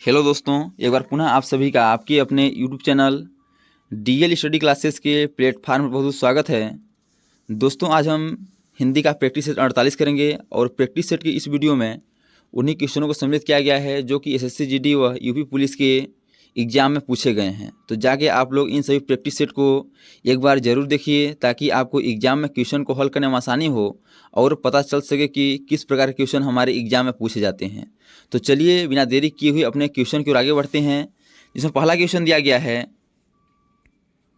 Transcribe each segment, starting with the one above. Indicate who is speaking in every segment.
Speaker 1: Hello दोस्तों, एक बार पुनः आप सभी का आपके अपने YouTube channel DL study classes के प्लेटफार्म पर बहुत स्वागत है। दोस्तों, आज हम हिंदी का प्रैक्टिस सेट 48 करेंगे और प्रैक्टिस सेट के इस वीडियो में उन्हीं क्वेश्चनों को सम्मिलित किया गया है जो कि एसएससी जीडी व यूपी पुलिस के एग्जाम में पूछे गए हैं। तो जाके आप लोग इन सभी प्रैक्टिस सेट को एक बार ज़रूर देखिए ताकि आपको एग्जाम में क्वेश्चन को हल करने में आसानी हो और पता चल सके कि किस प्रकार के क्वेश्चन हमारे एग्जाम में पूछे जाते हैं। तो चलिए बिना देरी किए हुए अपने क्वेश्चन की ओर आगे बढ़ते हैं, जिसमें पहला क्वेश्चन दिया गया है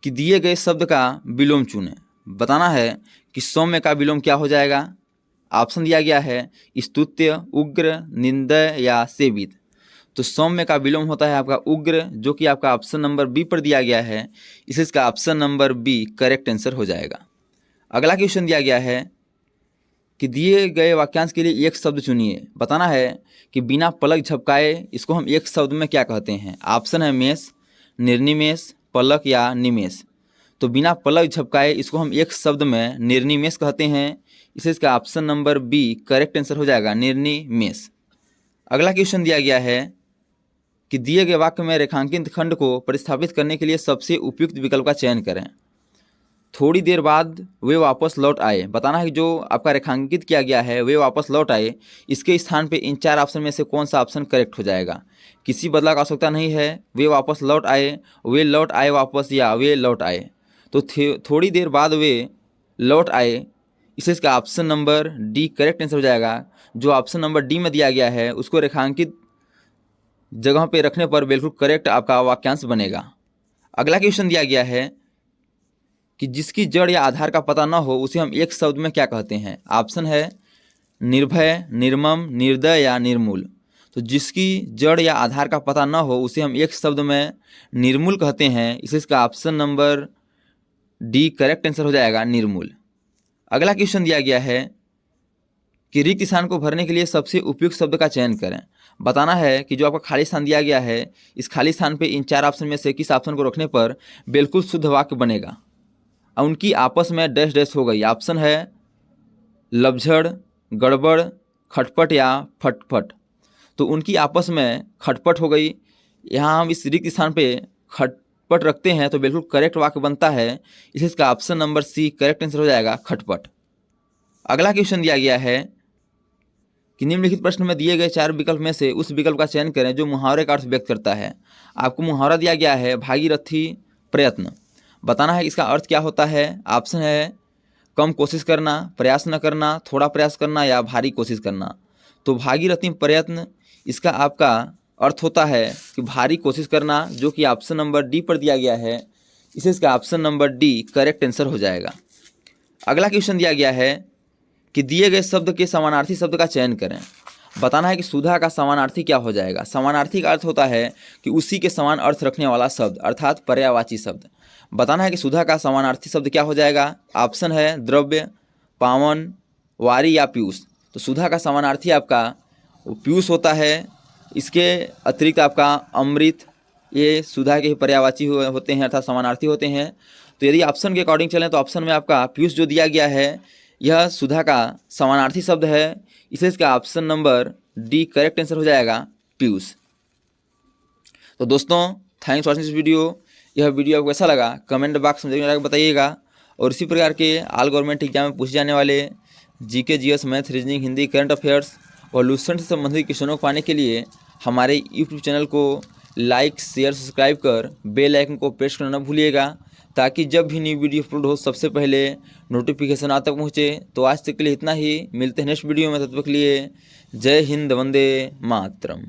Speaker 1: कि दिए गए शब्द का विलोम चुनें। बताना है कि सौम्य का विलोम क्या हो जाएगा। ऑप्शन दिया गया है स्तुत्य, उग्र, निंदय या सेवित। तो सौम्य का विलोम होता है आपका उग्र, जो कि आपका ऑप्शन नंबर बी पर दिया गया है। इसलिए इसका option number b correct answer हो जाएगा। अगला क्वेश्चन दिया गया है कि दिए गए वाक्यांश के लिए एक शब्द चुनिए। बताना है कि बिना पलक झपकाए इसको हम एक शब्द में क्या कहते हैं। ऑप्शन है मेष, निर्निमेष, पलक या निमेष। तो बिना पलक झपकाए इसको हम एक शब्द में निर्निमेष कहते हैं। इसलिए इसका option number b correct answer हो जाएगा, निर्निमेष। अगला क्वेश्चन दिया गया है कि दिए गए वाक्य में रेखांकित खंड को प्रतिस्थापित करने के लिए सबसे उपयुक्त विकल्प का चयन करें। थोड़ी देर बाद वे वापस लौट आए। बताना है कि जो आपका रेखांकित किया गया है वे वापस लौट आए, इसके स्थान पे इन चार ऑप्शन में से कौन सा ऑप्शन करेक्ट हो जाएगा। किसी बदलाव की आवश्यकता नहीं है। वे वापस लौट आए, वे लौट आए वापस या वे लौट आए। तो थोड़ी देर बाद वे लौट आए, इससे इसका option number D correct answer हो जाएगा। जो ऑप्शन नंबर डी में दिया गया है उसको रेखांकित जगह पे रखने पर बिल्कुल करेक्ट आपका वाक्यांश बनेगा। अगला क्वेश्चन दिया गया है कि जिसकी जड़ या आधार का पता न हो उसे हम एक शब्द में क्या कहते हैं। ऑप्शन है निर्भय, निर्मम, निर्दय या निर्मूल। तो जिसकी जड़ या आधार का पता न हो उसे हम एक शब्द में निर्मूल कहते हैं। इसलिए इसका option number D correct answer हो जाएगा, निर्मूल। अगला क्वेश्चन दिया गया है कि रिक्त स्थान को भरने के लिए सबसे उपयुक्त शब्द का चयन करें। बताना है कि जो आपका खाली स्थान दिया गया है इस खाली स्थान पे इन चार ऑप्शन में से किस ऑप्शन को रखने पर बिल्कुल शुद्ध वाक्य बनेगा। उनकी आपस में डैश डैश हो गई। ऑप्शन है लवझड़, गड़बड़, खटपट या फटफट। तो उनकी आपस में खटपट हो गई। यहाँ हम इस रिक्त स्थान पे खटपट रखते हैं तो बिल्कुल करेक्ट वाक्य बनता है। इसलिए इसका option number c correct answer हो जाएगा, खटपट। अगला क्वेश्चन दिया गया है कि निम्नलिखित प्रश्न में दिए गए चार विकल्प में से उस विकल्प का चयन करें जो मुहावरे का अर्थ व्यक्त करता है। आपको मुहावरा दिया गया है भागीरथी प्रयत्न। बताना है इसका अर्थ क्या होता है। ऑप्शन है कम कोशिश करना, प्रयास न करना, थोड़ा प्रयास करना या भारी कोशिश करना। तो भागीरथी प्रयत्न इसका आपका अर्थ होता है कि भारी कोशिश करना, जो कि ऑप्शन नंबर डी पर दिया गया है। इसे इसका option number D correct answer हो जाएगा। अगला क्वेश्चन दिया गया है कि दिए गए शब्द के समानार्थी शब्द का चयन करें। बताना है कि सुधा का समानार्थी क्या हो जाएगा। समानार्थी का अर्थ होता है कि उसी के समान अर्थ रखने वाला शब्द, अर्थात पर्यायवाची शब्द। बताना है कि सुधा का समानार्थी शब्द क्या हो जाएगा। ऑप्शन है द्रव्य, पावन, वारी या पीयूष। तो सुधा का समानार्थी आपका पीयूष होता है। इसके अतिरिक्त आपका अमृत, ये सुधा के ही पर्यायवाची होते हैं, अर्थात समानार्थी होते हैं। तो यदि ऑप्शन के अकॉर्डिंग चलें तो ऑप्शन में आपका पीयूष जो दिया गया है यह सुधा का समानार्थी शब्द है। इसलिए इसका option number D correct answer हो जाएगा, पीयूष। तो दोस्तों, thanks for watching this video. यह वीडियो आपको कैसा लगा कमेंट बॉक्स में बताइएगा। और इसी प्रकार के ऑल गवर्नमेंट एग्जाम में पूछे जाने वाले GK, GS, math, reasoning, Hindi, current affairs और लूसेंट से संबंधित क्वेश्चनों को पाने के लिए हमारे यूट्यूब चैनल को लाइक, शेयर, सब्सक्राइब कर बेल आइकन को प्रेस करना न भूलिएगा, ताकि जब भी न्यू वीडियो अपलोड हो सबसे पहले नोटिफिकेशन आप तक पहुँचे। तो आज तक के लिए इतना ही, मिलते हैं नेक्स्ट वीडियो में। तब तक के लिए जय हिंद, वंदे मातरम।